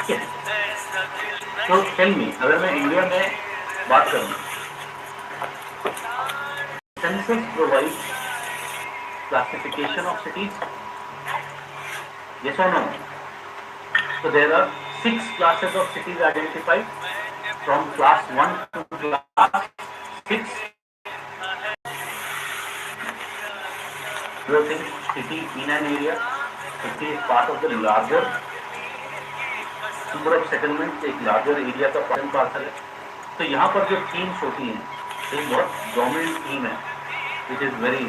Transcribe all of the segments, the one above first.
ठीक है। तो टेल मी, अगर मैं इंडिया में बात करूँ, census provide classification of cities, yes or no? So there are 6 classes of cities identified from class 1 to class 6. You think city in an area, city is part of the larger number of settlements, एक larger area का parcel है। तो यहाँ पर जो themes होती हैं, एक बहुत डोमिनेंट थीम है, which is very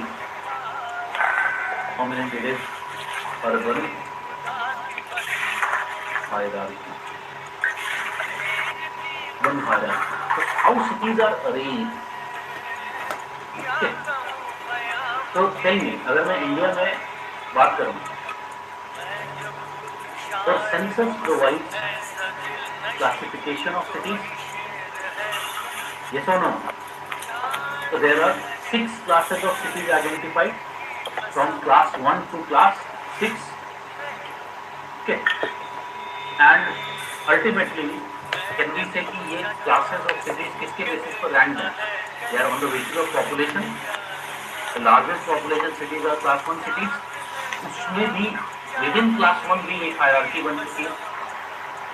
prominent. It is urban hierarchy. Urban hierarchy. So how cities are arranged? Okay. तो tell me, अगर मैं इंडिया में बात करूँ, तो census provides classification of cities, yes or no? So there are 6 classes of cities identified from class 1 to class 6. Okay. And ultimately, can we say कि ये classes of cities किसके basis पर ranked हैं? They are on the basis of population. The largest population cities are class 1 cities. उसमें भी within class 1 भी एक hierarchy बन चुकी है.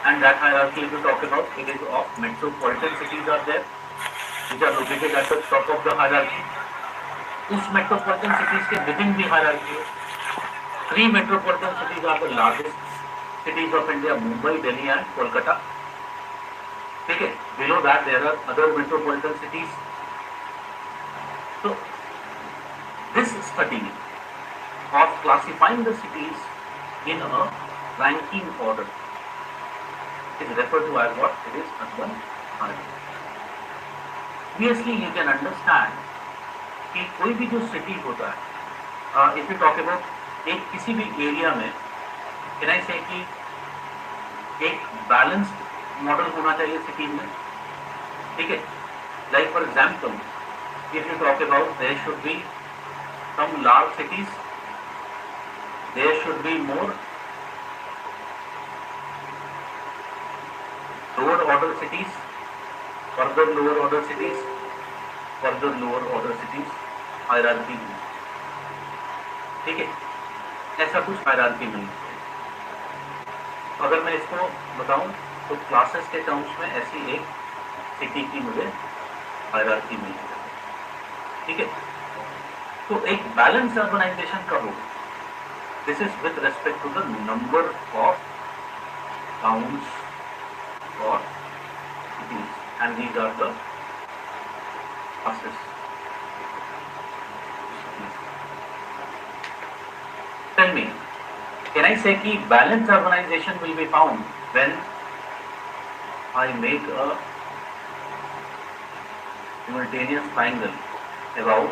And that hierarchy, if you talk about, it is of metropolitan cities are there, which are located at the top of the hierarchy. उस metropolitan cities के within भी hierarchy है. 3 metropolitan cities are the largest cities of India: Mumbai, Delhi, and Kolkata. ठीक है. Below that there are other metropolitan cities. So this study of classifying the cities in a ranking order is referred to as what? It is urban hierarchy. Obviously, you can understand कि कोई भी जो city होता है, if you talk about एक किसी भी area में, can I say कि एक बैलेंस्ड मॉडल होना चाहिए सिटी में, ठीक है. Like for example, if you talk about, there should be some large cities, there should be more lower order cities, further lower order cities, further lower order cities, hierarchy में, ठीक है. ऐसा कुछ hierarchy में. अगर मैं इसको बताऊं तो क्लासेस के टर्म्स में ऐसी एक सिटी की मुझे हायरार्की मिली है, ठीक है. तो एक बैलेंस अर्बनाइजेशन कब होगा? This is with respect to the number of towns और cities, and these are the classes. Tell me, can I say कि balanced urbanization will be found when I make a simultaneous triangle about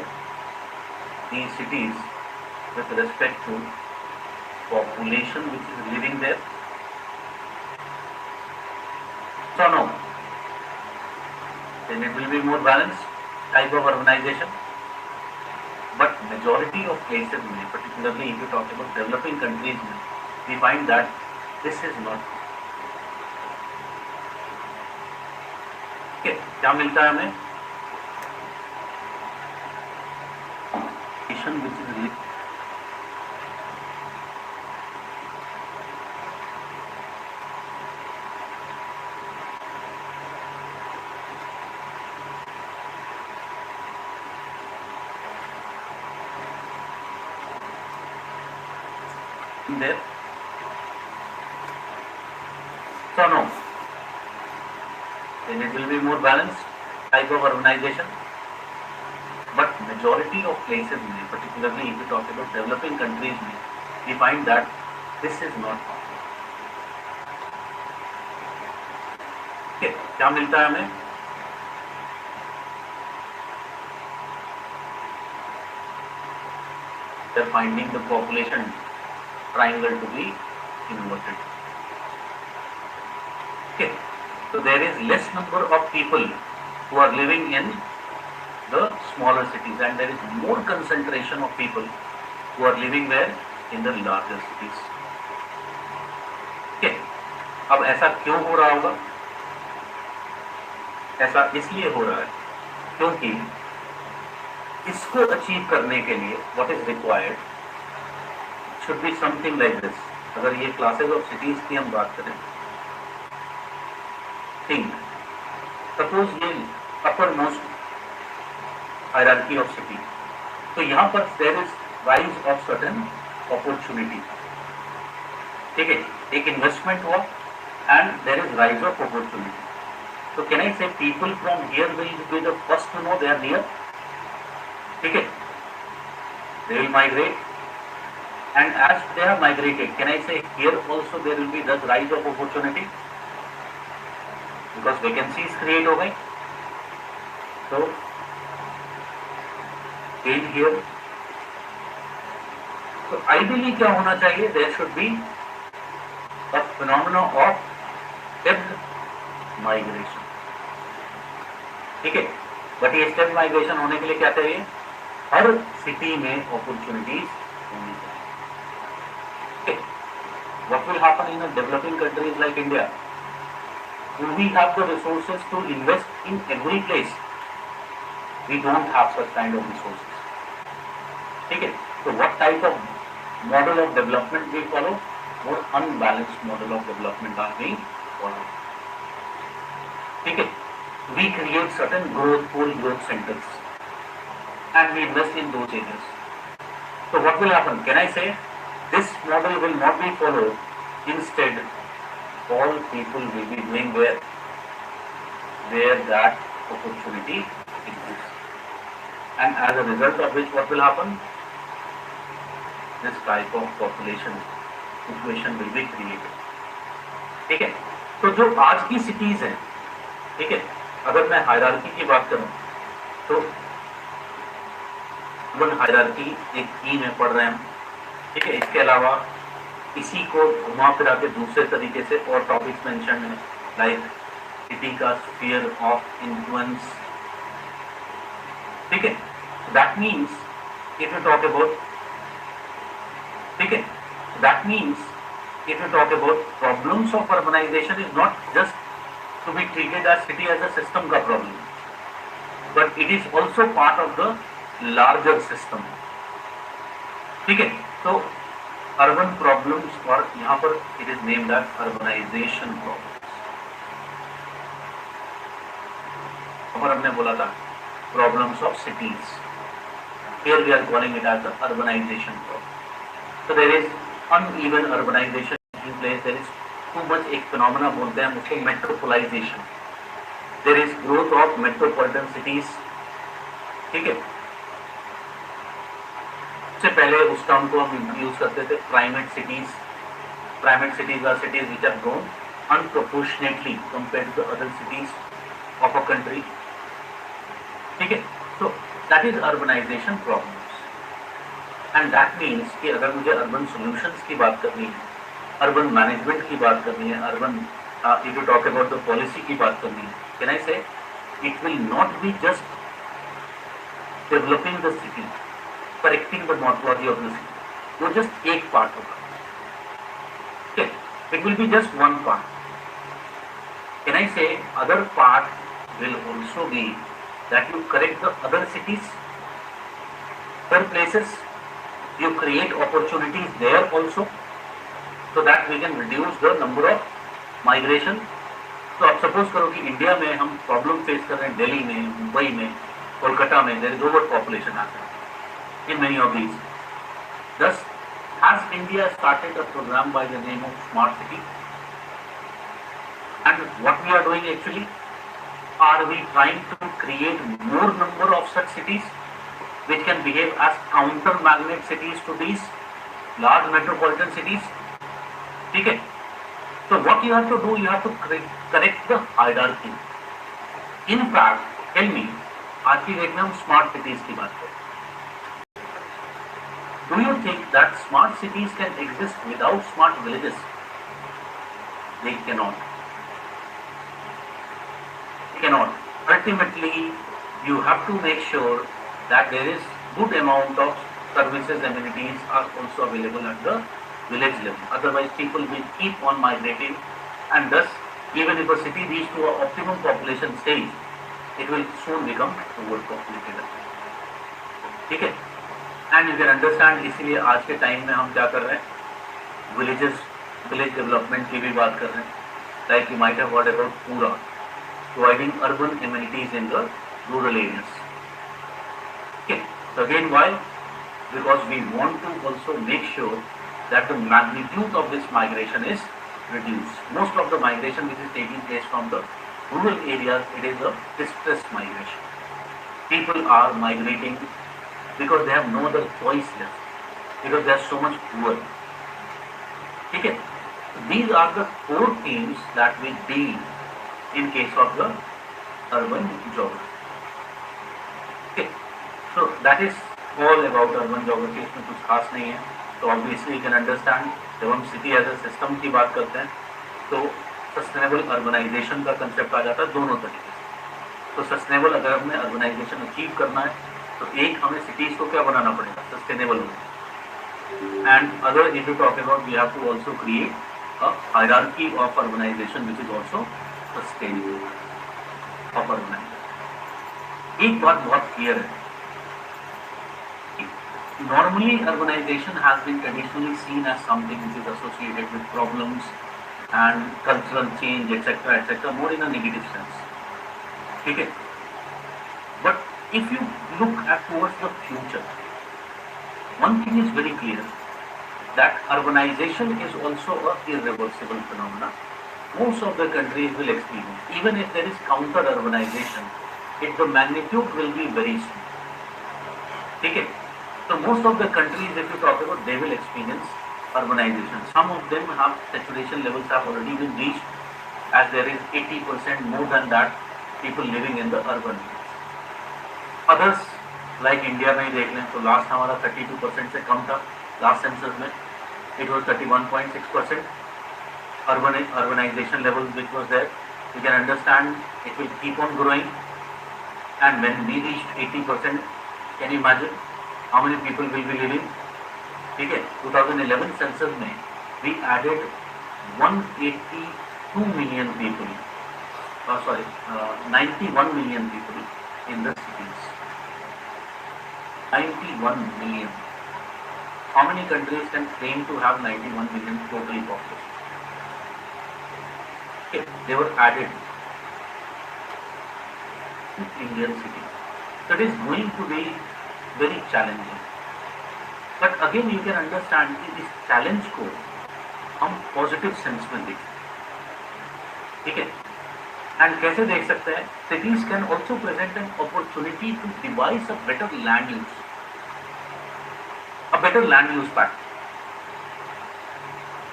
these cities with respect to population which is living there? So no, then it will be more balanced type of urbanization. But majority of places में, particularly if you talk about developing countries में, we find that this is not. Okay, क्या मिलता है हमें? Which is really there. So no, then it will be more balanced type of urbanization. But majority of places में, particularly if you talk about developing countries में, we find that this is not possible. Okay, क्या मिलता है हमें? They are finding the population triangle to be inverted. Okay, so there is less number of people who are living in the smaller cities, and there is more concentration of people who are living where? In the larger cities. Okay. अब ऐसा क्यों हो रहा होगा? ऐसा इसलिए हो रहा है क्योंकि इसको अचीव करने के लिए what is required should be something like this. अगर ये क्लासेस ऑफ सिटीज की हम बात करें, थिंक सपोज ये uppermost hierarchy of city, तो यहाँ पर there is rise of certain opportunity. ठीक है, एक इन्वेस्टमेंट हुआ and there is rise of opportunity. So can I say people from here will be the first to know they are near? ठीक है, they will migrate, and as they have migrated, can I say here also there will be the rise of opportunity because vacancies create हो गई. So in here, so ideally क्या होना चाहिए? There should be a phenomena of stepped migration. ठीक है, but ये step migration होने के लिए क्या चाहिए? हर सिटी में अपॉर्चुनिटीज होनी चाहिए. What will happen in developing countries like India? Do we have the resources to invest in every place? We don't have such kind of resources. ठीक है, तो what type of model of development we follow? More unbalanced model of development are being follow. ठीक है, we create certain full growth centers and we invest in those areas. So what will happen? Can I say this model will not be followed? Instead, all people will be doing where that opportunity exists, and as a result of which, what will happen? This type of population situation will be created. ठीक है, तो जो आज की cities हैं, ठीक है, अगर मैं हायरार्की की बात करूं तो अर्बन हायरार्की एक की में पढ़ रहे हैं. ठीक है, इसके अलावा इसी को घुमा फिरा के दूसरे तरीके से और टॉपिक्स मेंशन है लाइक सिटी का स्फीयर ऑफ इन्फ्लुएंस. ठीक है, that means if you talk about, ठीक है, that means if you talk about problems of urbanisation is not just to be treated as city as a system का problem, but it is also part of the larger system. ठीक है, तो urban problems और यहाँ पर it is named as urbanization problems. और हमने बोला था problems of cities. Here we are calling it as the urbanization problem. So there is uneven urbanization taking place. There is too much एक phenomena बोलते हैं उसको metropolization. There is growth of metropolitan cities. ठीक है, उससे पहले उस term को हम यूज करते थे primate cities. Primate cities are cities which are grown unproportionately compare to the other cities of a country. ठीक है, तो that is urbanization problems, and that means कि अगर मुझे अर्बन सॉल्यूशंस की बात करनी है, अर्बन मैनेजमेंट की बात करनी है, urban if you talk about the policy की बात करनी है, can I say it will not be just developing the city, correcting the morphology of the city. वो जस्ट एक पार्ट होगा. ठीक है, it will be just one part. Can I say other part will also be that you correct the other cities, other places, you create opportunities there also, so that we can reduce the number of migration. तो आप suppose करो कि India में हम problem face कर रहे हैं, दिल्ली में, मुंबई में, कोलकाता में, there is over population in many of these. Thus, has India started a program by the name of Smart City? And what we are doing actually, are we trying to create more number of such cities which can behave as counter magnet cities to these large metropolitan cities? ठीक है, तो what you have to do, you have to correct the hierarchy. In fact, tell me, आज की date में हम smart cities की बात करें. Do you think that smart cities can exist without smart villages? They cannot. They cannot. Ultimately, you have to make sure that there is good amount of services, amenities are also available at the village level. Otherwise, people will keep on migrating and thus even if a city reaches to an optimum population stage, it will soon become overpopulated. ठीक है? And you can understand इसीलिए आज के time में हम क्या कर रहे हैं, विलेज डेवलपमेंट की भी बात कर रहे हैं. Like you might have heard about पूरा, providing urban amenities in the rural areas. Okay. So again, why? Because we want to also make sure that the magnitude of this migration is reduced. Most of the migration which is taking place from the rural areas, it is a distressed migration. People are migrating because they have no other choice left, because they are so much poor. Okay? These are the core themes that we deal in case of the urban geography. Okay? So that is all about urban geography. इसमें कुछ खास नहीं है. तो obviously you can understand जब हम city as a system की बात करते हैं तो सस्टेनेबल अर्बनाइजेशन का कंसेप्ट आ जाता है दोनों तरीके से. तो सस्टेनेबल अगर हमें अर्बनाइजेशन अचीव करना है तो एक हमें सिटीज को क्या बनाना पड़ेगा, सस्टेनेबल होना. And other if you talk about we have to also create a hierarchy of urbanisation which is also sustainable of urbanisation. एक बात बहुत क्लियर है, normally urbanization has been traditionally seen as something which is associated with problems and cultural change, etc., more in a negative sense. Okay? But if you look at towards the future, one thing is very clear, that urbanization is also an irreversible phenomenon. Most of the countries will experience, even if there is counter urbanization, the magnitude will be very small. Okay? So most of the countries, if you talk about, they will experience urbanization. Some of them have saturation levels have already been reached, as there is 80% more than that people living in the urban areas. Others like India में देख लें तो last हमारा 32% से कम था last census में. It was 31.6% urbanization level which was there. You can understand it will keep on growing, and when we reached 80%, can you imagine how many people will be living? ठीक है, 2011 census में we added 182 million people, 91 million people in the cities. 91 million. How many countries can claim to have 91 million total population? Okay, they were added to Indian cities. So it is going to be very challenging. But again you can understand कि इस challenge को हम positive sense में देखें. ठीक है? And कैसे देख सकते हैं? Cities can also present an opportunity to devise a better land use, a better land use pattern.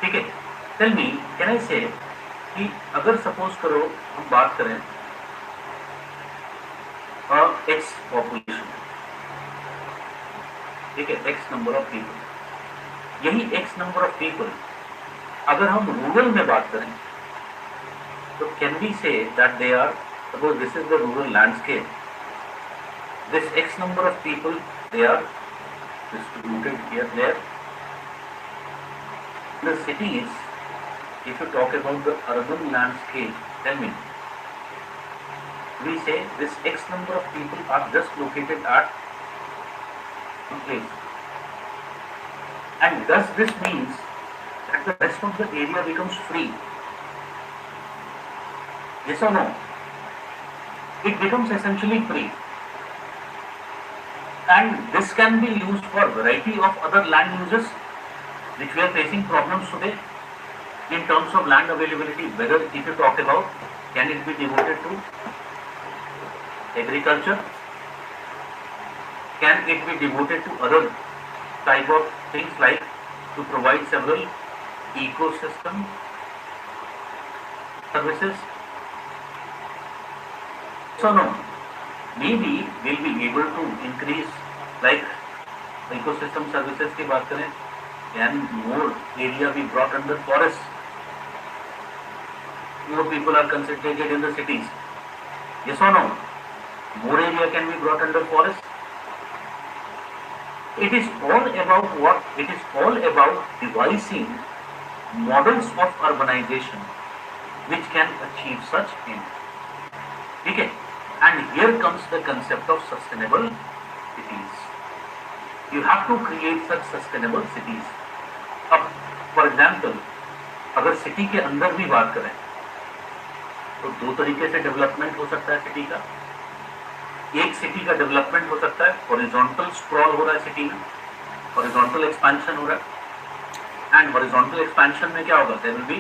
ठीक है? Tell me, can I say कि अगर suppose करो हम बात करें X population, ठीक है, X नंबर ऑफ पीपल, यही X नंबर ऑफ पीपल अगर हम रूरल में बात करें तो can we say that they are, suppose this is the rural landscape, this X number of people they are distributed here, there. The cities, if you talk about the urban landscape, tell me, we say this X number of people are just located at place, and thus this means that the rest of the area becomes free. Yes or no? It becomes essentially free, and this can be used for variety of other land uses which we are facing problems today in terms of land availability. Whether if you talk about, can it be devoted to agriculture, can it be devoted to other type of things like to provide several ecosystem services? So no, maybe we'll be able to increase, like ecosystem services की बात करें, can more area be brought under forest? More people are concentrated in the cities. Yes or no? More area can be brought under forest. It is all about what? It is all about devising models of urbanization which can achieve such aim. Okay? And here comes the concept of sustainable cities. You have to create such sustainable cities. अब for example, अगर city के अंदर भी बात करें तो दो तरीके से डेवलपमेंट हो सकता है सिटी का. एक सिटी का डेवलपमेंट हो सकता है हॉरिजॉन्टल स्क्रॉल हो रहा है सिटी में, हॉरिजॉन्टल एक्सपेंशन हो रहा है. एंड हॉरिजॉन्टल एक्सपेंशन में क्या होगा? There will be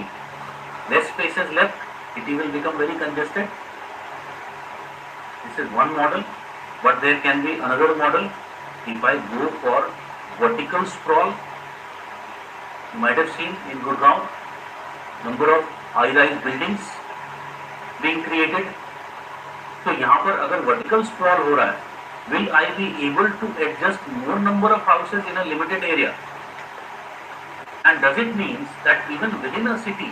less spaces left, city will become very congested. This is one model, but there can be another model. If I go for vertical scroll, you might have seen in Gurgaon number of high-rise buildings being created. तो यहाँ पर अगर vertical sprawl हो रहा है, will I be able to adjust more number of houses in a limited area? And does it means that even within a city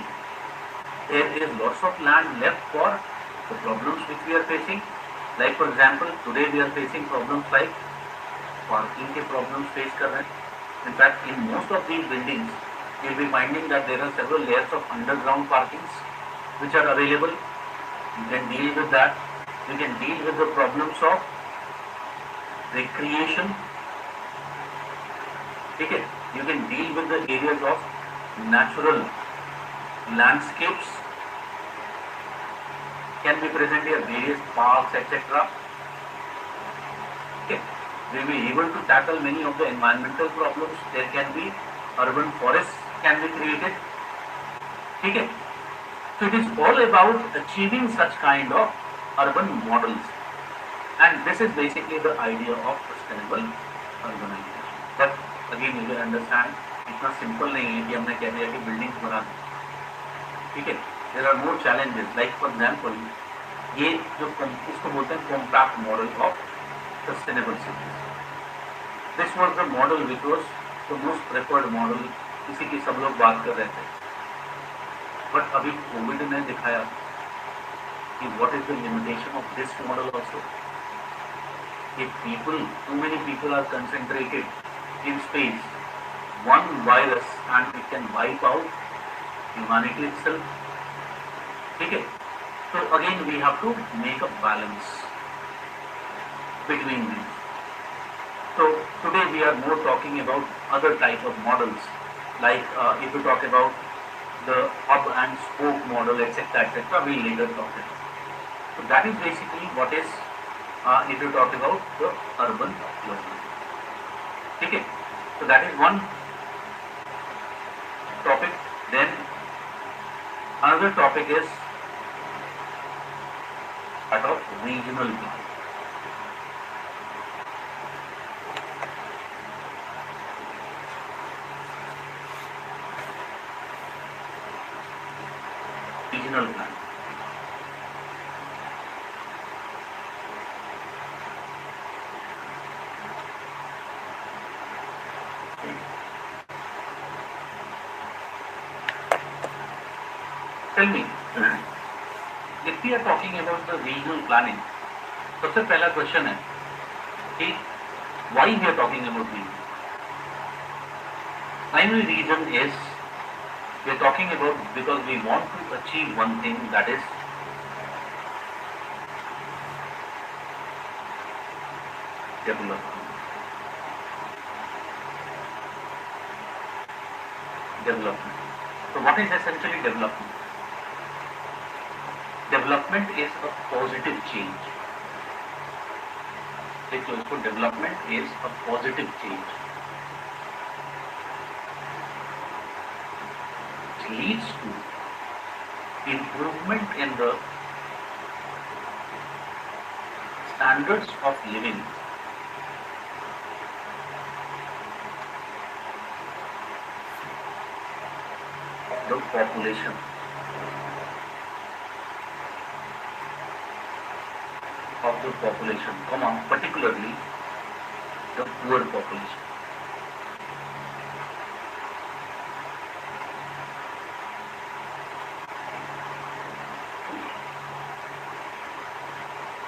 there is lots of land left for the problems which we are facing? Like for example, today we are facing problems like parking के problems face कर रहे हैं. In fact, in most of these buildings, you will be finding that there are several layers of underground parkings which are available. You can deal with that. You can deal with the problems of recreation. Okay? You can deal with the areas of natural landscapes. Can be present here, various parks, etc. Okay? We will be able to tackle many of the environmental problems. There can be urban forests can be created. Okay? So it is all about achieving such kind of urban models, and this is basically the idea of sustainable urbanization. But again you will understand, इतना simple नहीं है कि हमने कह दिया कि buildings बना दें. ठीक है? There are more challenges. Like for example, ये जो इसको बोलते हैं compact model of sustainable cities. This was the model which was the most preferred model. इसी की सब लोग बात कर रहे थे. But अभी कोविड ने दिखाया कि what is the limitation of this model also. If too many people are concentrated in space, one virus and it can wipe out humanity itself. ठीक है? So again we have to make a balance between these. So today we are more talking about other type of models, like if you talk about the hub and spoke model, etc., etc., we will later talk about. So that is basically what is if you talk about the urban learning. Okay, so that is one topic. Then another topic is that of regional planning. Regional planning. Tell me, if we are talking about the regional planning, सबसे पहला question है कि why we are talking about region? Primary reason is we are talking about because we want to achieve one thing, that is development. Development. So what is essentially development? Development is a positive change. So development is a positive change. It leads to improvement in the standards of living of the population. Particularly the poor population.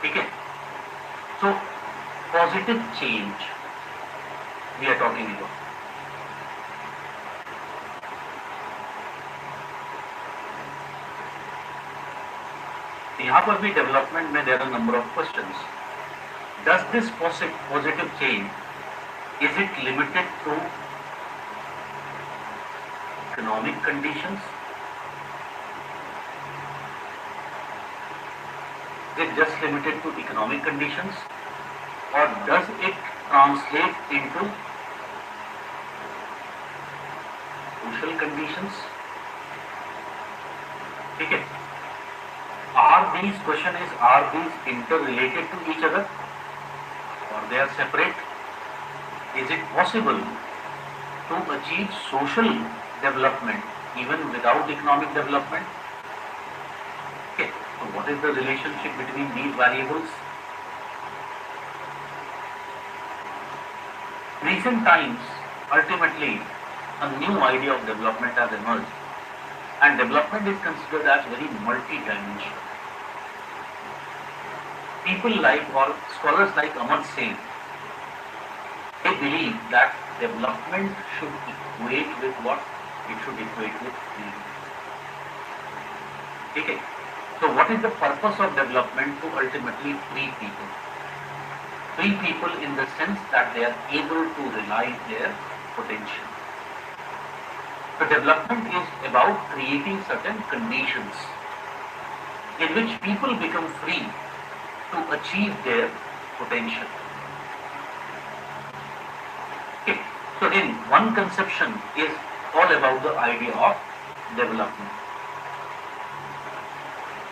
Okay, so positive change we are talking about. यहाँ पर भी development में there are number of questions. Does this positive change, is it limited to economic conditions? Is it just limited to economic conditions, or does it translate into social conditions? ठीक है. Are these interrelated to each other, or they are separate? Is it possible to achieve social development even without economic development? Okay, so what is the relationship between these variables? Recent times, ultimately, a new idea of development has emerged, and development is considered as very multi-dimensional. People like, or scholars like Amar Sen, they believe that development should equate with what? It should equate with freedom. Okay. So what is the purpose of development? To ultimately free people. Free people in the sense that they are able to realize their potential. So development is about creating certain conditions in which people become free to achieve their potential. Okay. So in one conception is all about the idea of development.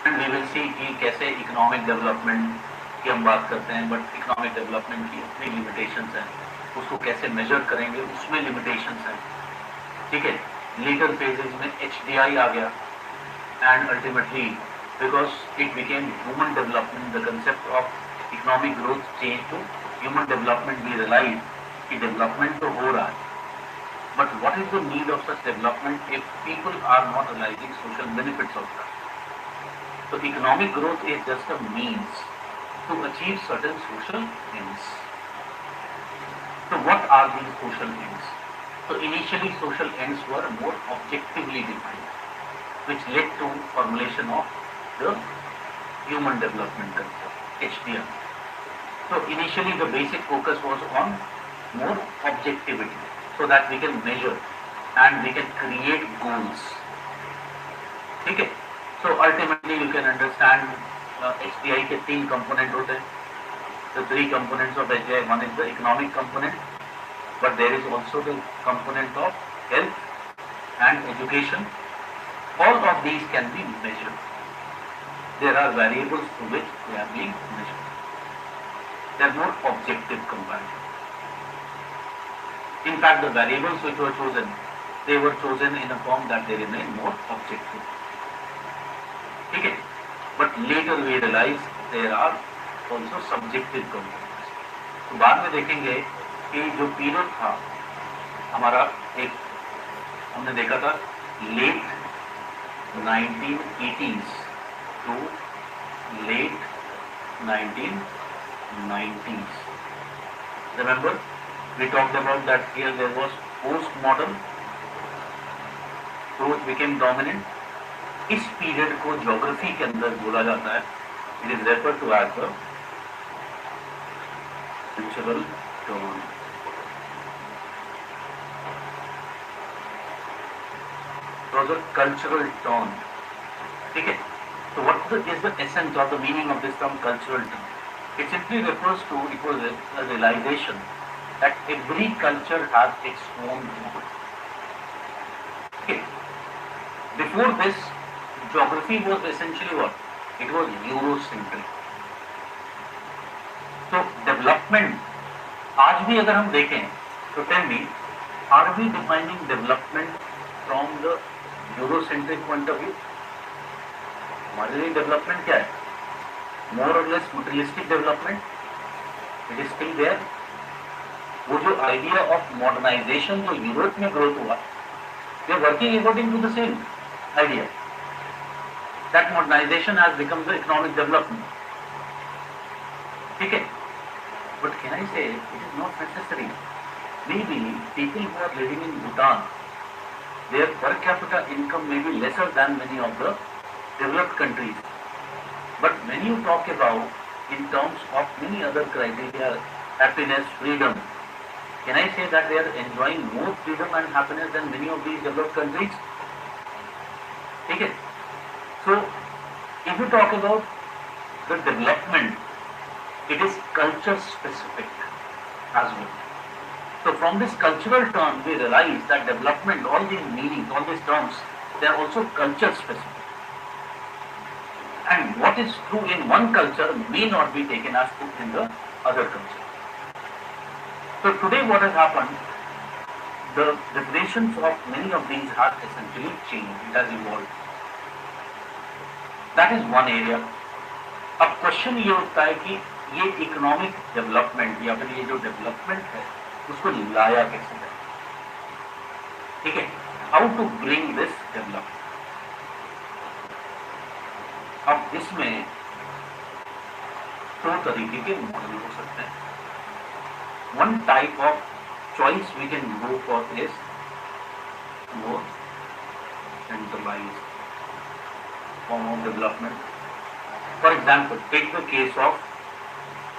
And we will see कि कैसे economic development की हम बात करते हैं, but economic development की अपनी limitations हैं, उसको कैसे measure करेंगे उसमें limitations हैं. ठीक है. Later phases में HDI आ गया, and ultimately because it became human development, the concept of economic growth changed to human development. We realized कि development तो हो रहा है, but what is the need of such development if people are not realizing social benefits of that? So economic growth is just a means to achieve certain social ends. So what are these social ends? So initially social ends were more objectively defined, which led to formulation of the human development concept, HDR. So initially the basic focus was on more objectivity, so that we can measure and we can create goals. Okay. So ultimately you can understand HDI के 3 component होते हैं. The 3 components of HDI, one is the economic component, but there is also the component of health and education. All of these can be measured. There are variables to which they are being measured. They are more objective comparison. In fact, the variables which were chosen, they were chosen in a form that they remain more objective. Okay. But later we realize there are also subjective components. तो बाद में देखेंगे कि जो period था हमारा, एक हमने देखा था late 1980s to late 1990s. Remember, we talked about that here there was postmodern, growth became dominant. इस पीरियड को ज्योग्राफी के अंदर बोला जाता है, it is referred to as the cultural turn. Cultural turn. ठीक है. So what is the essence or the meaning of this term cultural term? It simply refers to, it was a realization that every culture has its own mode. Okay. Before this, geography was essentially what? It was Eurocentric. So development, आज भी अगर हम देखें, तो tell me, are we defining development from the Eurocentric point of view? हमारे लिए development क्या है? मोर और less materialistic development. It is still there. वो जो आइडिया ऑफ मॉडर्नाइजेशन जो यूरोप में ग्रोथ हुआ, we are working according to the same idea. That modernisation has become the economic development. ठीक है. But can I say it is not necessary. Maybe people who are living in Bhutan, their per capita income may be lesser than many of the developed countries, But when you talk about in terms of many other criteria, happiness, freedom, can I say that they are enjoying more freedom and happiness than many of these developed countries? Okay. So, if you talk about the development, it is culture specific as well. So from this cultural term, we realize that development, all these meanings, all these terms, they are also culture specific. And what is true in one culture may not be taken as true in the other culture. So today what has happened, the definitions of many of these have essentially changed, it has evolved. That is one area. अब question ये उठता है कि ये economic development या फिर ये जो डेवलपमेंट है उसको लाया कैसे जाए, ठीक है, how to bring this development. अब इसमें दो तरीके के मॉडल हो सकते हैं. One type of choice we can go for is more centralised form of development. For example, take the case of,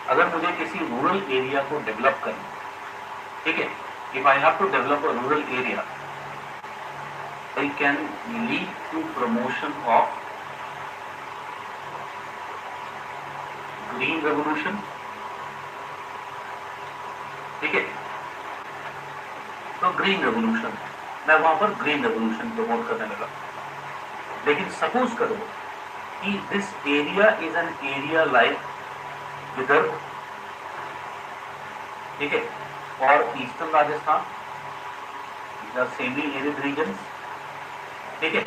अगर मुझे किसी रूरल एरिया को डेवलप करना, ठीक है, if I have to develop a rural area, I can lead to promotion of green revolution, ठीक है. तो ग्रीन रेवोल्यूशन, मैं वहां पर ग्रीन रेवोल्यूशन प्रमोट करने लगा. लेकिन सपोज करो कि this area is an area like Vidarbha, ठीक है, और eastern Rajasthan, these are semi-arid regions, ठीक है.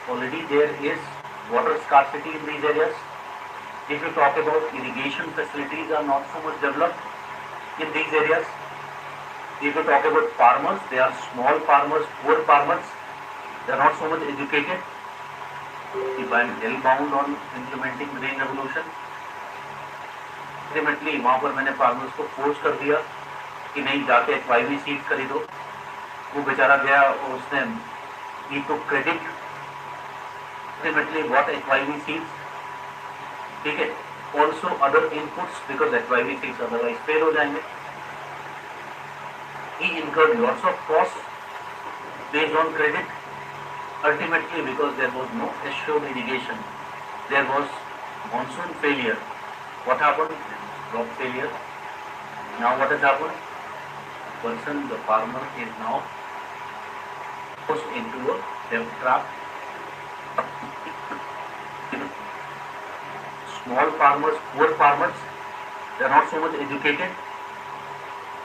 Already there is water scarcity in these areas. If you talk about irrigation facilities are not so much developed in these areas. If you talk about farmers, they are small farmers, poor farmers, they are not so much educated. If I am hell-bound on implementing green revolution, ultimately वहाँ पर मैंने farmers को force कर दिया कि नहीं, जाके HYV seeds खरीदो. वो बेचारा गया और उसने he took credit, ultimately bought HYV seeds, ठीक है. Also other inputs because HYV seeds otherwise fail हो जाएंगे. He incurred lots of costs based on credit. Ultimately, because there was no assured irrigation, there was monsoon failure. What happened? Crop failure. Now what has happened? The farmer is now pushed into a debt trap. Small farmers, poor farmers, they are not so much educated.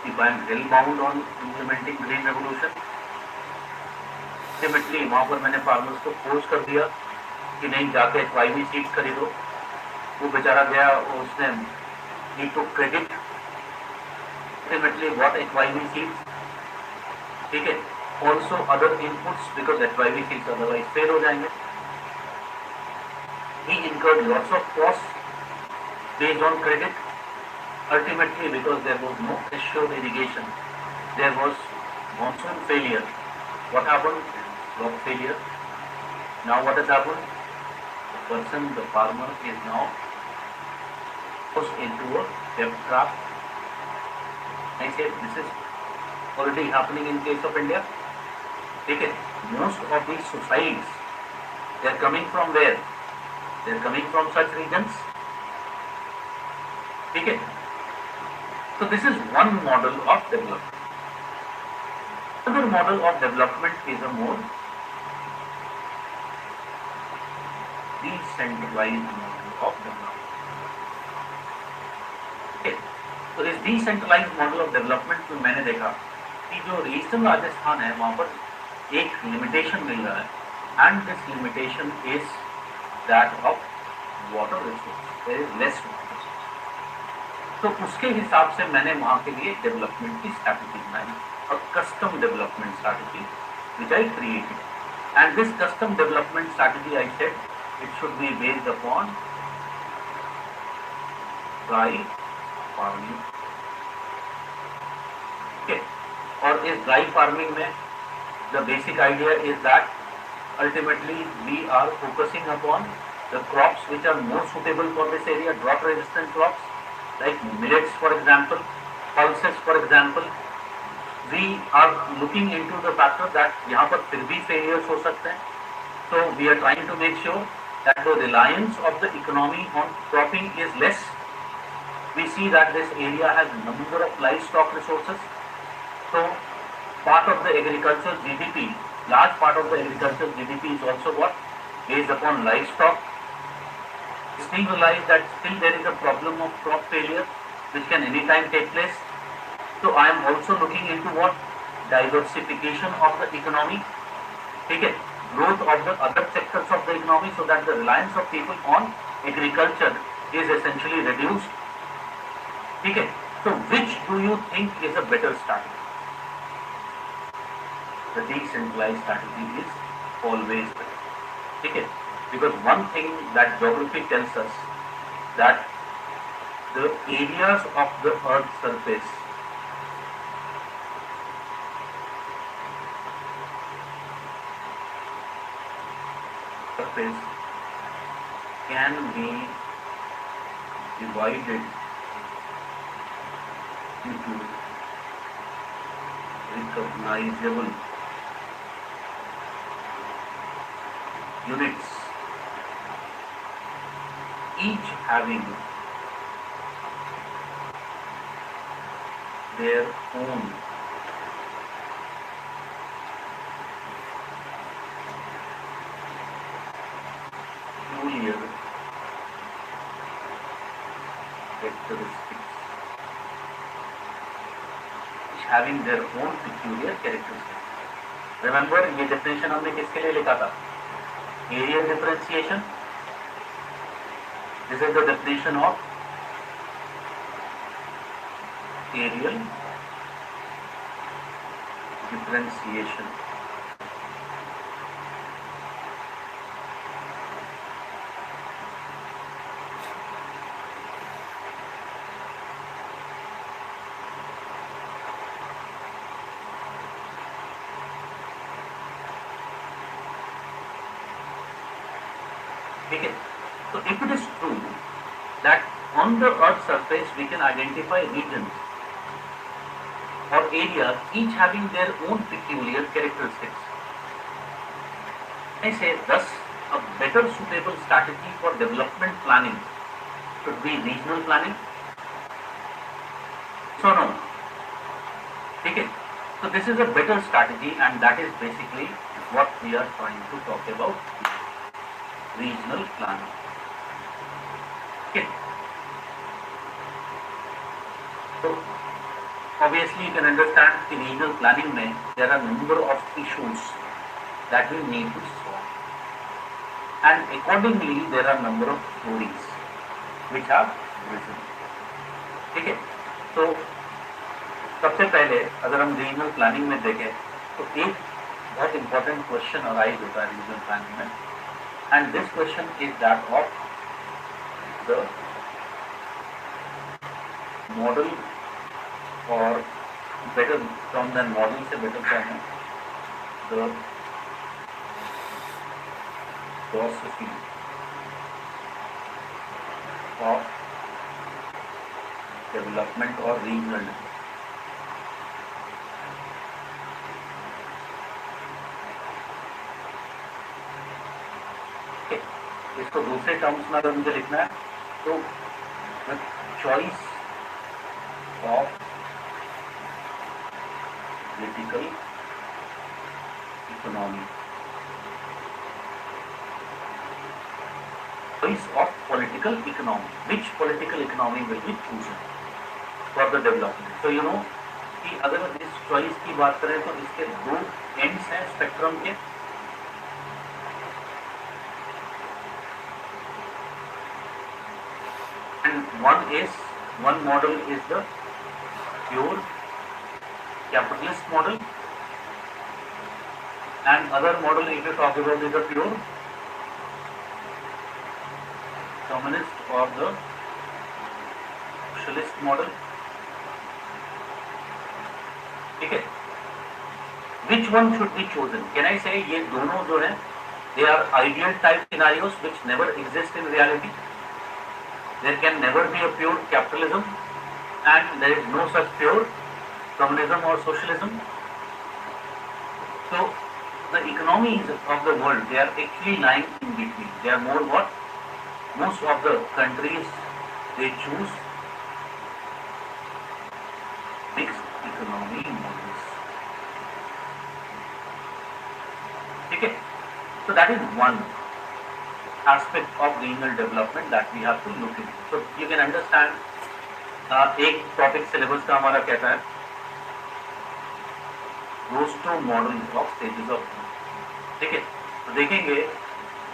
If I am hell-bound on implementing green revolution, ultimately वहाँ पर मैंने farmers को force कर दिया कि नहीं, जाके HYV seeds खरीदो. वो बेचारा गया और उसने he took credit, ultimately bought HYV seeds, ठीक है. Also other inputs because HYV seeds otherwise fail हो जाएंगे. He incurred lots of costs based on credit. Ultimately, because there was no assured irrigation, there was monsoon failure. What happened? Crop failure. Now what has happened? The farmer is now pushed into a debt trap. I said this is already happening in case of India. ठीक है. Most of these suicides, they are coming from where? They are coming from such regions. ठीक है. So this is one model of development. Another model of development is a more decentralized model of development. Okay. तो इस decentralized model of development में मैंने देखा कि जो eastern Rajasthan है वहाँ पर एक लिमिटेशन मिल रहा है, and this limitation is that of water resource. There is less water resource. तो उसके हिसाब से मैंने वहाँ के लिए डेवलपमेंट की स्ट्रैटेजी बनाई, a custom development strategy which I created. And this custom development strategy, I said, it should be based upon dry farming. Okay. और इस dry farming में the basic idea is that ultimately we are focusing upon the crops which are more suitable for this area, drought resistant crops like millets for example, pulses for example. We are looking into the factor that यहाँ पर फिर भी failures हो सकते हैं. So we are trying to make sure that the reliance of the economy on cropping is less. We see that this area has a number of livestock resources. So part of the agricultural GDP, large part of the agricultural GDP is also what? Based upon livestock. Still realize that still there is a problem of crop failure which can anytime take place. So I am also looking into what? Diversification of the economy. Okay? Growth of the other sectors of the economy so that the reliance of people on agriculture is essentially reduced. Okay? So which do you think is a better strategy? The decentralized strategy is always better. Okay? Because one thing that geography tells us that the areas of the earth's surface can be divided into recognizable units, each having their own peculiar characteristics. Each having their own peculiar characteristics. Remember, ये definition हमने किसके लिए लिखा था? Areal differentiation. This is the definition of areal differentiation. Okay. So if it is true that on the earth's surface we can identify regions or areas each having their own peculiar characteristics, I say thus a better suitable strategy for development planning should be regional planning. So no. Okay. So this is a better strategy and that is basically what we are trying to talk about. Regional planning. Okay. So obviously you can understand in regional planning में there are number of issues that we need to solve, and accordingly there are number of stories which are written. ठीक है. तो सबसे पहले अगर हम regional planning में देखें तो एक बहुत इंपॉर्टेंट क्वेश्चन अराइज होता है रीजनल प्लानिंग में, and this question is that of the model, or better term than model से better term है the philosophy of development or regional development. इसको दूसरे टर्म्स में अगर मुझे लिखना है तो the choice of political economy. Choice of political economy. Which political economy will be chosen for the development? So you know कि अगर इस choice की बात करें तो इसके दो ends हैं स्पेक्ट्रम के. One model is the pure capitalist model, and other model if you talk about is the pure communist or the socialist model. ठीक है. Which one should be chosen? Can I say ये दोनों जो है They are ideal type scenarios which never exist in reality. There can never be a pure capitalism, and there is no such pure communism or socialism. So the economies of the world, they are actually lying in between. They are more what? Most of the countries, they choose mixed economy models. Okay? So that is one aspect of regional development that we have to look into. So you can understand, एक topic syllabus का हमारा कहता है Rosto model of stages of, ठीक है। तो देखेंगे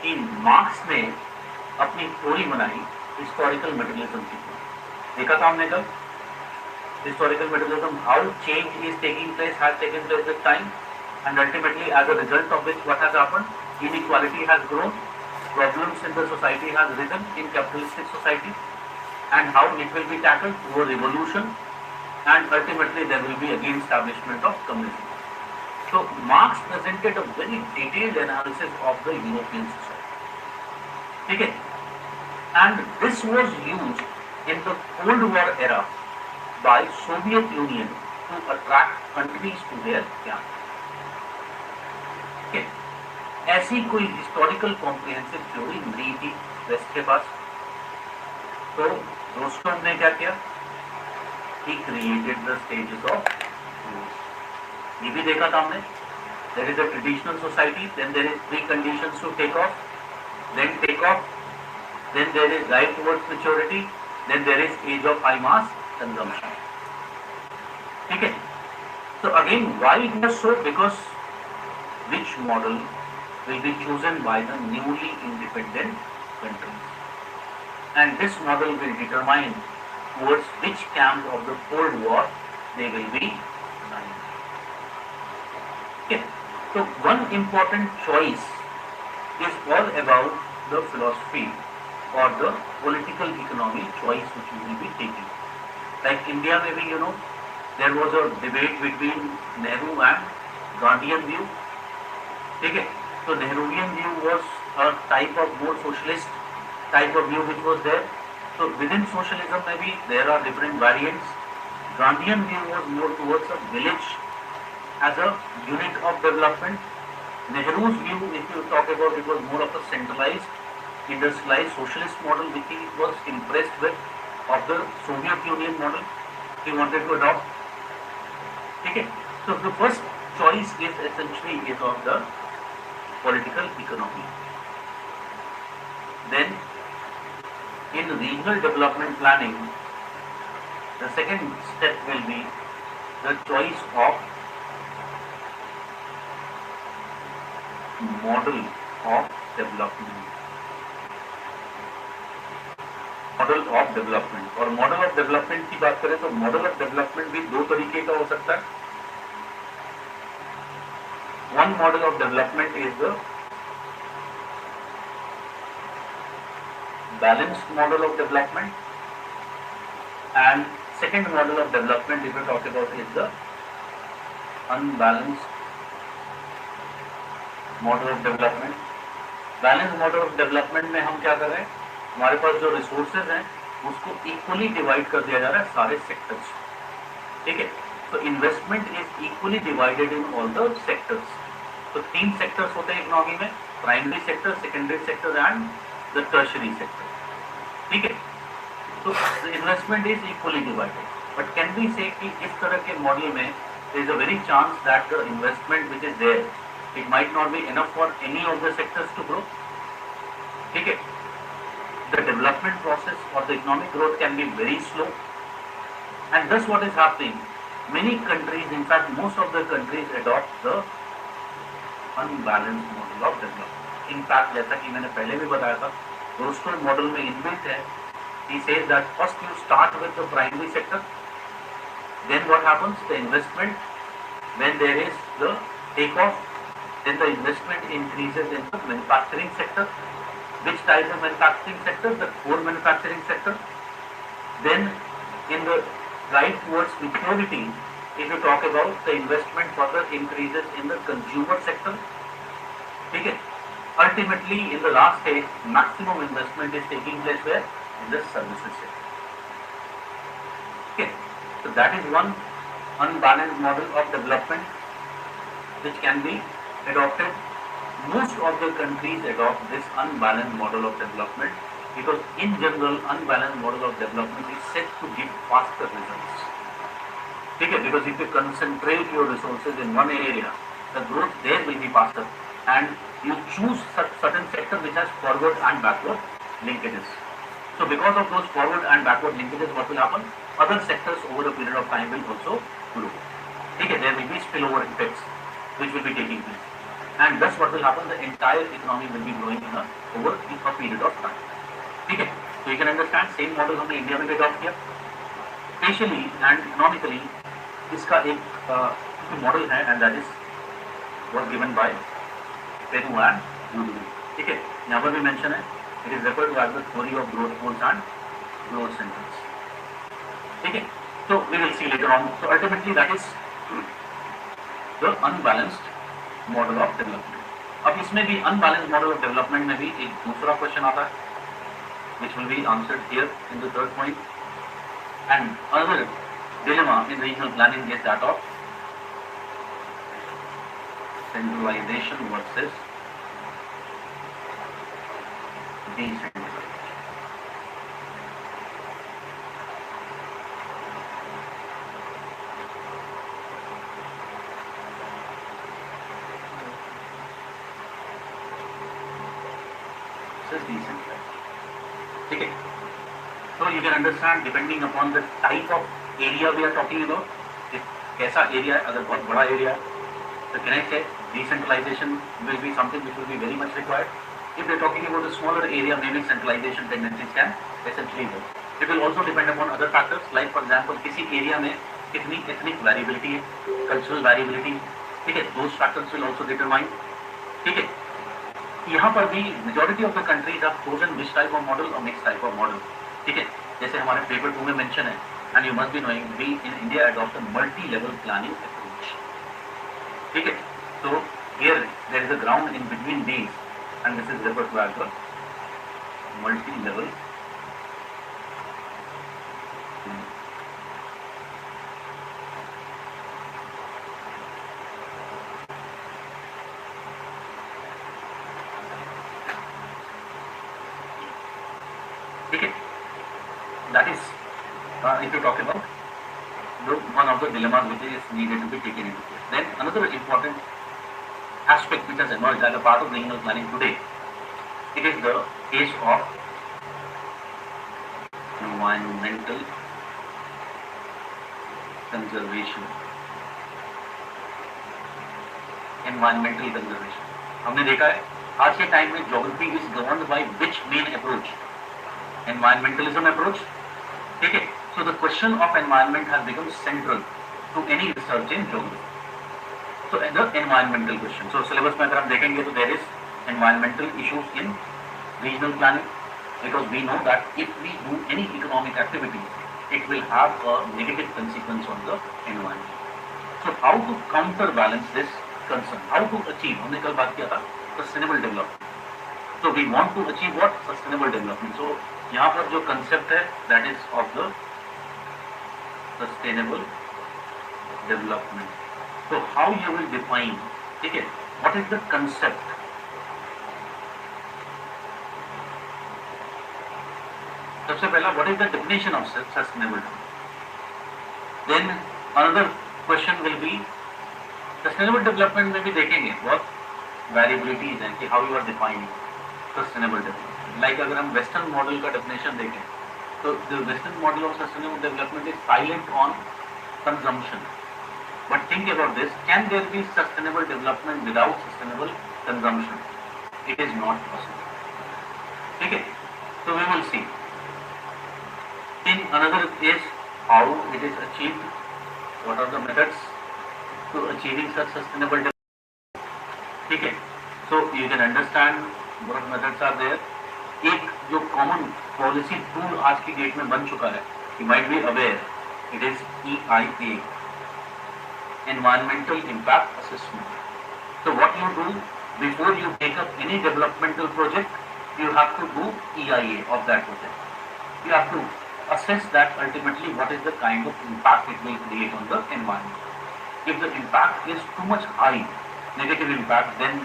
कि मार्क्स ने अपनी थ्योरी बनाई हिस्टोरिकल मटेरियलिज्म की। देखा था हमने कल historical materialism, how change is taking place, has taken place with time, and ultimately as a result of which what has happened, inequality has grown, problems in the society has risen in capitalistic society, and how it will be tackled through a revolution, and ultimately there will be again establishment of communism. So Marx presented a very detailed analysis of the European society, okay? And this was used in the Cold War era by Soviet Union to attract countries to their camp. ऐसी कोई historical comprehensive theory नहीं थी waste के पास। तो रोस्टोम ने क्या किया? He created the stages of growth. ये भी देखा था हमने, there is a traditional society, then there is preconditions to take off, then there is drive towards maturity, then there is age of high mass consumption. ठीक है? So again, why it was so? Because which model will be chosen by the newly independent countries, and this model will determine towards which camp of the Cold War they will be lying. Okay. So one important choice is all about the philosophy or the political economy choice which we will be taking. Like India, maybe you know, there was a debate between Nehru and Gandhian view. Okay. So Nehruvian view was a type of more socialist type of view which was there. So within socialism maybe there are different variants. Gandhian view was more towards a village as a unit of development. Nehru's view, if you talk about, it was more of a centralized, industrialized socialist model which he was impressed with of the Soviet Union model he wanted to adopt. Okay. So the first choice is essentially is of the political economy. Then in regional development planning, the second step will be the choice of model of development. Model of development, और model of development की बात करें तो model of development भी दो तरीके का हो सकता है। One model of development is the balanced model of development, and second model of development if we talk about is the unbalanced model of development. Balanced model of development में हम क्या कर रहे हैं, हमारे पास जो रिसोर्सेज हैं उसको इक्वली डिवाइड कर दिया जा रहा है सारे सेक्टर्स, ठीक है। तो investment is equally divided in all the sectors. तो तीन सेक्टर्स होते हैं इकोनॉमी में, primary sector, secondary sector and the tertiary sector, ठीक है। तो investment is equally divided, but can we say कि इस तरह के मॉडल में there is a very chance that the investment which is there it might not be enough for any of the sectors to grow, ठीक है। The development process or the economic growth can be very slow, and thus what is happening, many countries, in fact most of the countries adopt the unbalanced model of development. In fact जैसा कि मैंने पहले भी बताया था, roster model में inbuilt है, he says that first you start with the primary sector, then what happens, the investment, when there is the takeoff, then the investment increases in the manufacturing sector. Which type of manufacturing sector? The core manufacturing sector. Then in the drive towards maturity, if you talk about the investment further increases in the consumer sector, ठीक है। ultimately in the last stage, maximum investment is taking place where? In the services sector. Okay, so that is one unbalanced model of development which can be adopted. Most of the countries adopt this unbalanced model of development because in general unbalanced model of development is said to give faster results. Okay, because if you concentrate your resources in one area, the growth there will be faster, and you choose certain sector which has forward and backward linkages. So because of those forward and backward linkages, what will happen? Other sectors over a period of time will also grow. Okay, there will be spillover effects which will be taking place, and thus what will happen? The entire economy will be growing over a period of time. Okay, so you can understand same model हमने India में भी adopt किया. Spatially and economically इसका एक model है, and that is was given by Perroux and यूडीवी. ठीक है, यहाँ पर भी मेंशन है, it is referred to as the theory of growth poles and growth centres. ठीक है, so we will see later on. So ultimately that is the unbalanced model of development. अब इसमें भी unbalanced model of development में भी एक दूसरा question आता है which will be answered here in the third point. And another dilemma in regional planning is that of centralization versus decentralization. ठीक है, so you can understand depending upon the type of area we are talking about, कैसा area है. अगर बहुत बड़ा area है तो connect है, decentralization will be something which will be very much required. If we are talking about a smaller area, maybe centralization tendencies can essentially work. It will also depend upon other factors, like for example किसी area में कितनी ethnic variability है, cultural variability. ठीक है, those factors will also determine. ठीक है, यहाँ पर भी majority of the countries have chosen which type of model or mixed type of model. ठीक है, जैसे हमारे पेपर 2 में मेंशन है, and you must be knowing we in India adopt a multi-level planning approach. ठीक है, so here there is a ground in between these, and this is referred to as the multi-level. ठीक है, that is if you talk about one of the dilemmas which is needed to be taken into place. Then another important aspect which has emerged as a part of regional planning today, it is the case of environmental conservation. Environmental conservation हमने देखा है आज के time में geography is governed by which main approach? Environmentalism approach. ठीक है, so the question of environment has become central to any research in geography. So the environmental question. So syllabus में अगर हम देखेंगे तो there is environmental issues in regional planning, because we know that if we do any economic activity, it will have a negative consequence on the environment. So how to counterbalance this concern? How to achieve? हमने कल बात किया था sustainable development. So we want to achieve what? Sustainable development. So यहाँ पर जो concept है that is of the sustainable development. So how you will define? ठीक है, what is the concept? सबसे पहला what is the definition of sustainable development? Then another question will be sustainable development में भी देखेंगे बहुत variabilities हैं कि how you are defining sustainable development. Like अगर हम वेस्टर्न मॉडल का डेफिनेशन देखें तो the western model of sustainable development is silent on consumption. But think about this, can there be sustainable development without sustainable consumption? It is not possible. ठीक है, so we will see. Then another is how it is achieved. What are the methods to achieving such sustainable development? ठीक है, so you can understand what methods are there. एक जो common policy tool आज की date में बन चुका है, you might be aware, it is EIA, Environmental Impact Assessment. So what you do, before you take up any developmental project, you have to do EIA of that project. You have to assess that ultimately what is the kind of impact it will create on the environment. If the impact is too much high, negative impact, then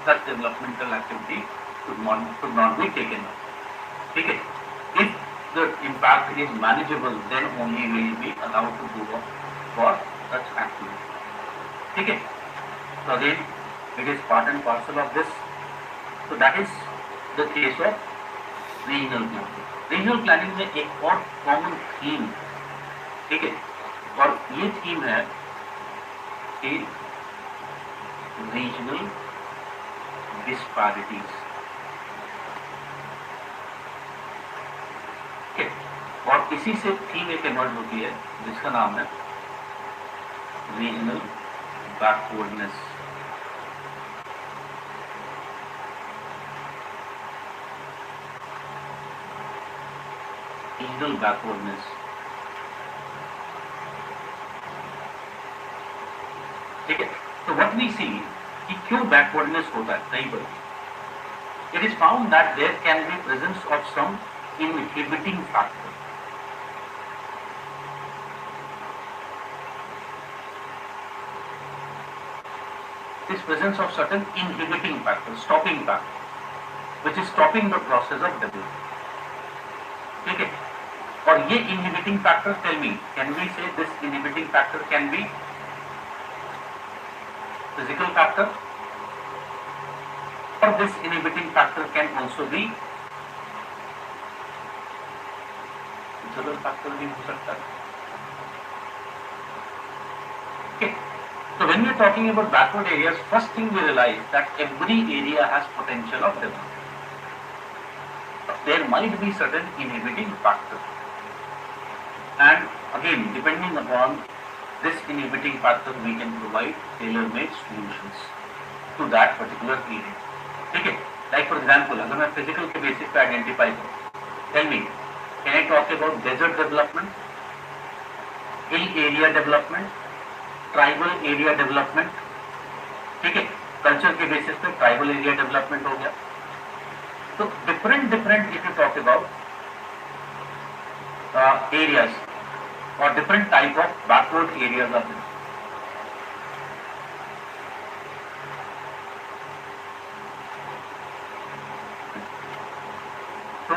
such developmental activity should not be taken up. Okay. If the impact is manageable, then only we will be allowed to go for such activity. Okay. So again, it is part and parcel of this. So that is the case of regional planning. Regional planning में एक और common theme, ठीक है, और ये theme है कि regional disparities, ठीक है, और इसी से थीम एक इमर्ज होती है जिसका नाम है रीजनल बैकवर्डनेस. रीजनल बैकवर्डनेस, ठीक है. तो व्हाट वी सी कि क्यों बैकवर्डनेस होता है कहीं पर, it is found that there can be presence of some inhibiting factor. This presence of certain inhibiting factor, stopping factor, which is stopping the process of development. ठीक है, और ये inhibiting factor, tell me, can we say this inhibiting factor can be physical factor, or this inhibiting factor can also be natural factor भी हो सकता है. Okay. So when we are talking about backward areas, first thing we realize that every area has potential of development. There might be certain inhibiting factors, and again, depending upon this inhibiting factor, we can provide tailor-made solutions to that particular area. ठीक है, like for example, अगर मैं physical के basis पे identify करूँ, tell me, can I talk about desert development, hill area development, tribal area development? ठीक है, culture के बेसिस पे ट्राइबल एरिया डेवलपमेंट हो गया. तो different if you talk about areas और different type of backward areas are there. So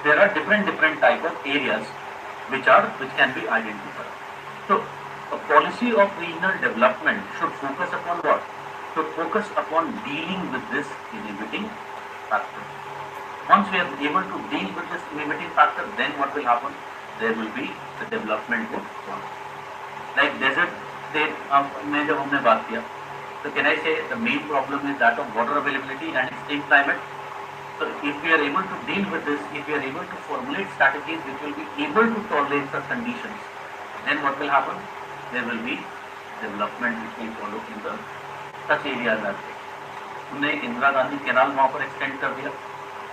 there are different type of areas which can be identified. So a policy of regional development should focus upon what? Should focus upon dealing with this inhibiting factor. Once we are able to deal with this inhibiting factor, then what will happen? There will be the development would come. Like desert, में जब हमने बात किया, so can I say the main problem is that of water availability and extreme climate. So if we are able to deal with this, if we are able to formulate strategies which will be able to tolerate such conditions, then what will happen? There will be development which will follow in the such areas as well. हमने Indira Gandhi canal वहाँ पर extend कर दिया,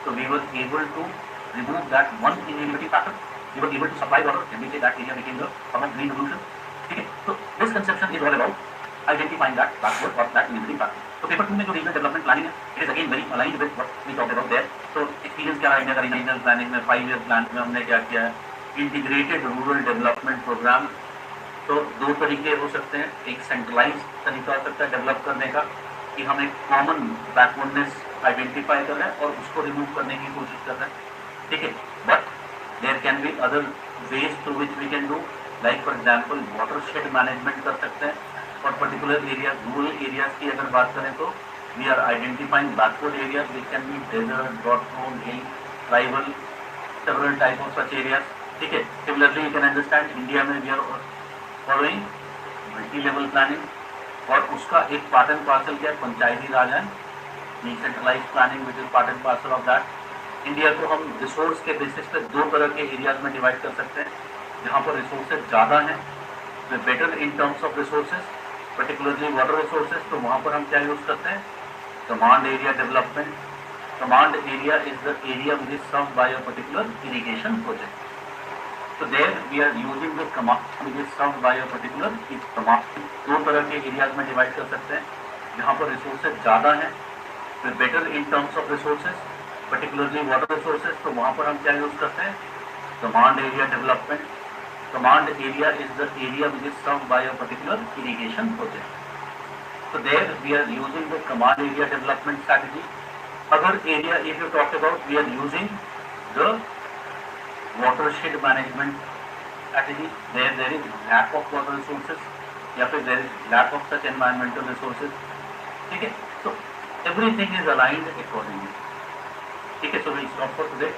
so we were able to remove that one inhibiting factor. We were able to supply water, and we say that area became the common green revolution. Okay, so this conception is all about identifying that backward or that inhibiting factor. So paper 2 में जो regional development planning है, it is again very aligned with what we talked about there. So experience क्या है मेरा regional planning में 5-year plan में हमने क्या किया है? Integrated rural development program. तो दो तरीके हो सकते हैं, एक सेंट्रलाइज तरीका हो सकता है डेवलप करने का कि हम एक कॉमन बैकवर्डनेस आइडेंटिफाई कर रहे हैं और उसको रिमूव करने की कोशिश कर रहे हैं. ठीक है, but there can be other ways through which we can do. Like for example watershed management कर सकते हैं, और पर्टिकुलर एरिया रूरल एरियाज की अगर बात करें तो we are identifying backward areas which can be desert, drought prone, hill, tribal, several type of such areas. ठीक है, similarly you can understand India में we are following multi level planning, और उसका एक पार्ट एंड पार्सल क्या है? पंचायती राज है, decentralise planning which is part and parcel of that. India को हम रिसोर्स के बेसिस पे दो तरह के एरियाज में डिवाइड कर सकते हैं. जहाँ पर रिसोर्सेज ज़्यादा हैं, better in terms of resources, particularly water resources, तो वहाँ पर हम क्या यूज़ करते हैं? Command area development. Command area is the area which is served by a particular irrigation project. So there we are using the command which is served by a particular command. दो तरह के areas में divide कर सकते हैं. जहाँ पर resources ज़्यादा हैं, फिर better in terms of resources, particularly water resources, तो वहाँ पर हम क्या यूज़ करते हैं? Command area development. Command area is the area which is served by a particular irrigation project. So there we are using the command area development strategy. Other area, if you talk about, we are using the watershed management strategy. There is lack of water resources, या फिर there is lack of such environmental resources. ठीक है? So everything is aligned accordingly. ठीक है? So we stop for today.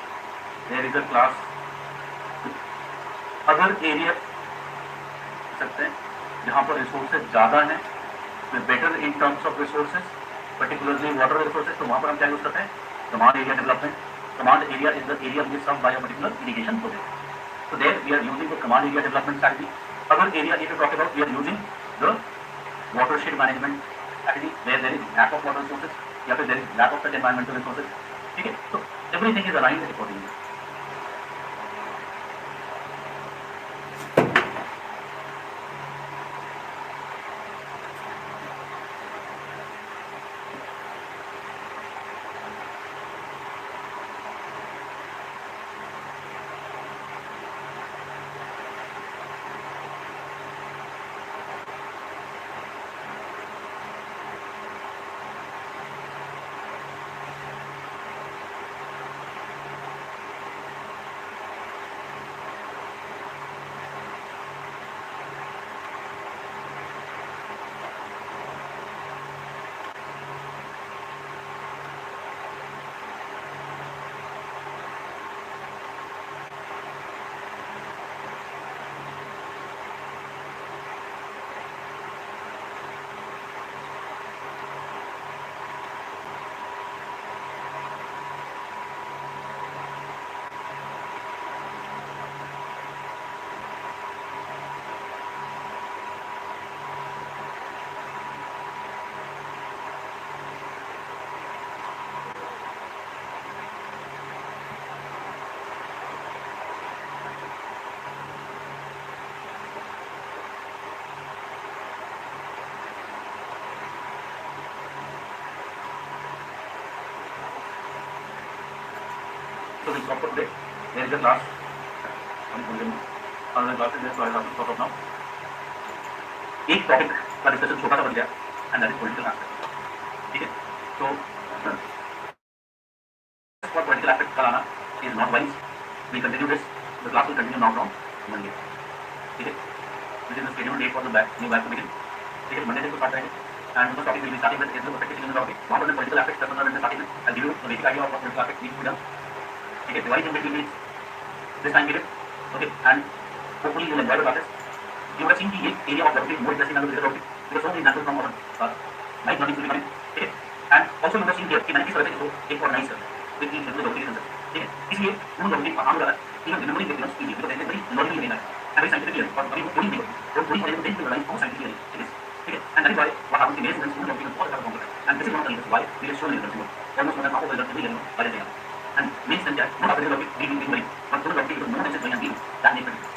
There is a class. अगर area सकते हैं जहाँ पर रिसोर्सेज ज़्यादा हैं, फिर better in terms of resources, particularly water resources, तो वहाँ पर हम क्या यूज़ करते हैं? Command area development. Command area is the area which is served by a particular irrigation project. So there we are using the command area development strategy. अगर area if you talk about, we are using the watershed management strategy, where there is lack of water resources या फिर there is lack of such environmental resources. ठीक है? तो everything is aligned accordingly. So we stop for today. There is a class. Another class is there, so I have to stop up now. एक topic का discussion छोटा सा बन गया, and that is political aspect. ठीक है? तो for political aspect कराना is not wise. We continue this. The class will continue now from Monday. ठीक है? This is the schedule date for the new batch to begin. ठीक है? Monday से start करेंगे. And the topic will be starting with as the practical topic. वहां पर मैं political aspect करना है स्टार्टिंग में. I give you the basic idea of political aspect needs to be done. ठीक है? Divide in between this time period. Okay? And hopefully you will enjoy the classes. You have seen कि ये area of development more interesting than the topic because so many examples from our life learning to be coming. ठीक है? And also you have seen here कि मैंने किस तरह से इसको एक organize कर with the documentation. ठीक है? इसलिए उन लोगों की आसान हो रहा है. even remembering the events easy because there is very knowledge in it and very scientifically और अभी वो कोई नहीं और कोई सारे दिन realize how scientifically it is. ठीक है? And that is why what happens in basic students don't बहुत ज़्यादा complex. And this is one of the reasons why we are showing results almost more than half of the results we get by the day. And means that not every topic we will be doing but some topic is more necessary and deep that need to be.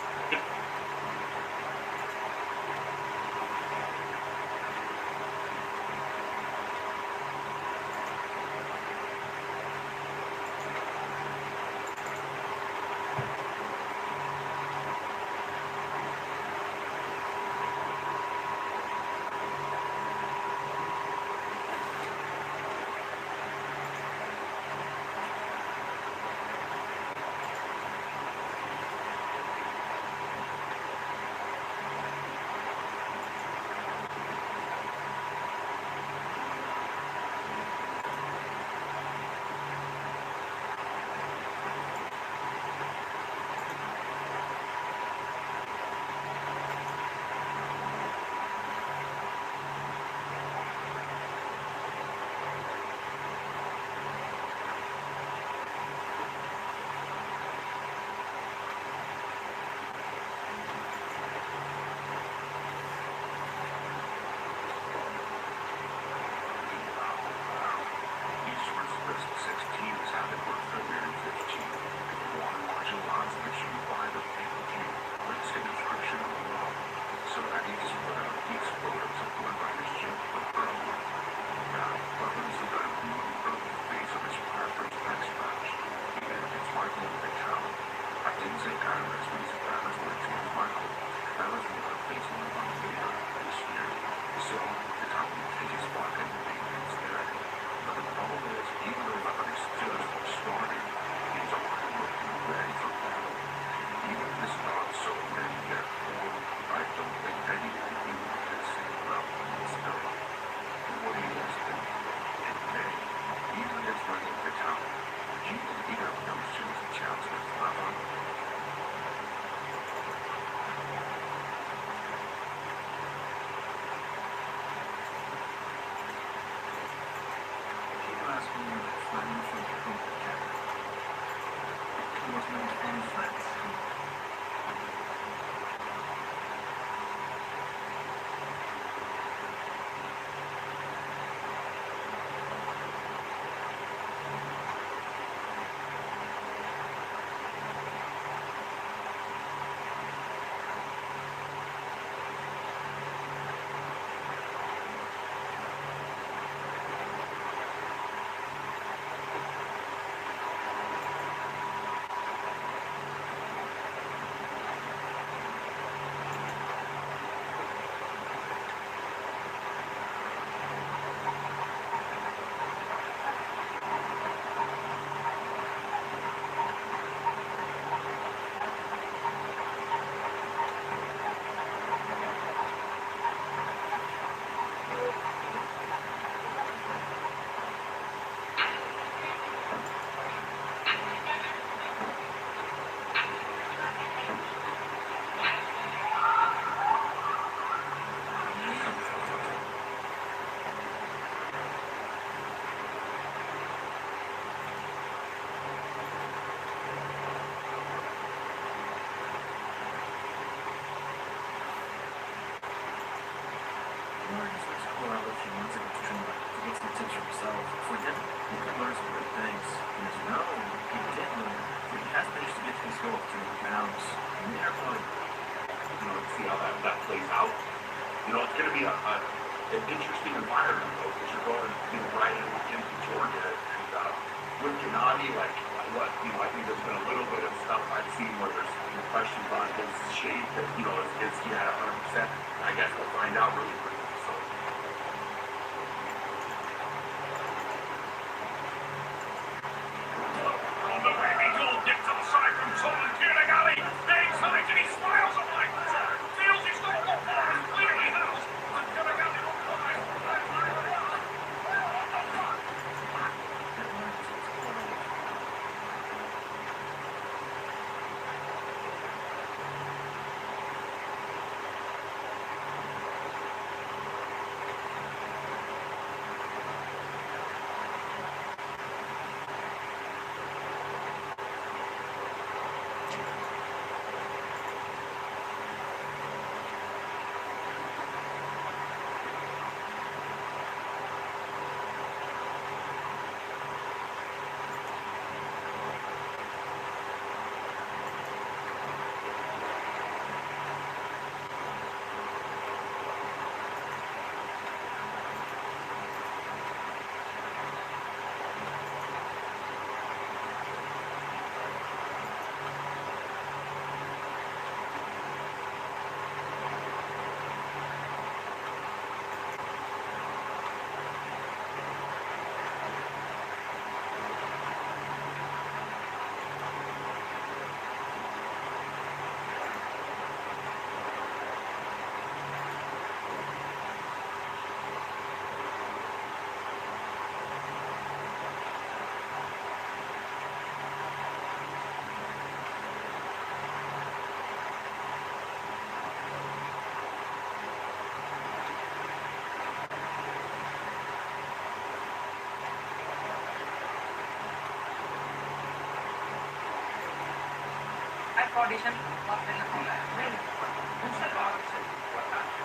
Audition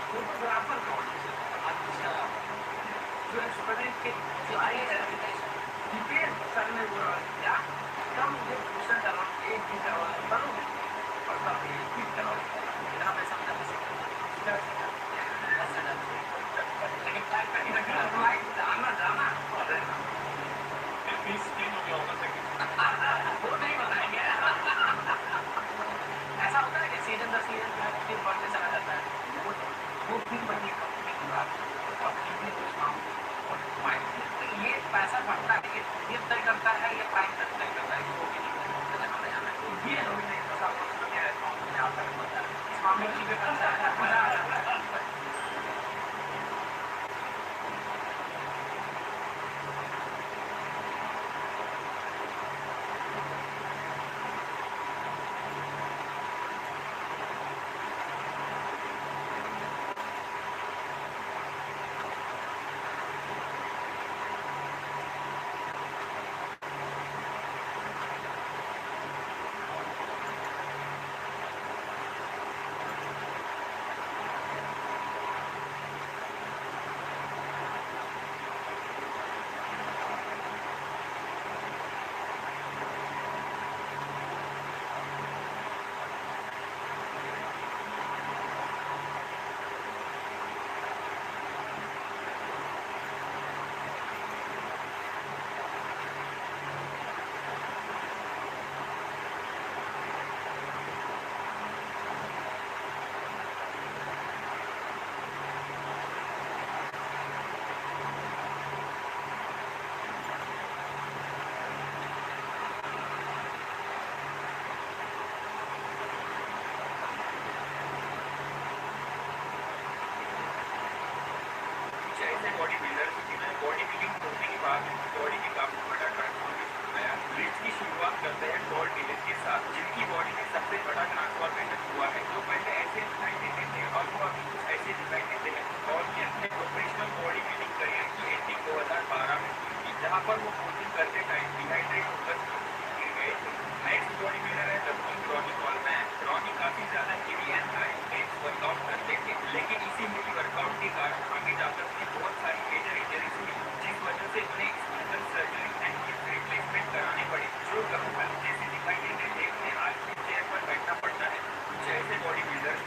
photographer का audition अच्छा जो student के जो आए detail sir ने बोला क्या कम मुझे क्वेश्चन करना एक भी करवा करो पढ़ता है एक भी करवा इतना पैसा मिला लेकिन टाइप करके रखना भाई जाना जाना इस दिन में होगा वो नहीं बताएंगे मिर्ची का कच्चा है, मजा आ जाता है। ऐसे बॉडी बिल्डर जिन्होंने बॉडी बिल्डिंग होने के बाद बॉडी में काफी बड़ा ट्रांसफॉर्मेशन आया। लिस्ट की शुरुआत करते हैं टॉल टीनेज के साथ, जिनकी बॉडी में सबसे बड़ा ट्रांसफॉर्मेशन हुआ है। जो पहले ऐसे दिखाई देते थे और वो अभी कुछ ऐसे दिखाई देते हैं। और ये अपने प्रोफेशनल बॉडी बिल्डिंग करियर की एंडिंग 2012 में हुई थी, जहाँ पर वो कोचिंग करते टाइम डिहाइड्रेट होकर गिर गए थे। नेक्स्ट बॉडी बिल्डर है रॉनी कॉलमैन। रॉनी काफी ज्यादा heavy and high intense workout करते थे, लेकिन इसी हेवी वर्कआउट के कारण आगे जाकर उन्हें बहुत सारी मेजर इंजरीज हुई, जिस वजह से उन्हें spinal surgery and hip replacement कराने पड़े। जो कभी जैसे दिखाई देते थे उन्हें आज भी चेयर पर बैठना पड़ता है। कुछ ऐसे बॉडी बिल्डर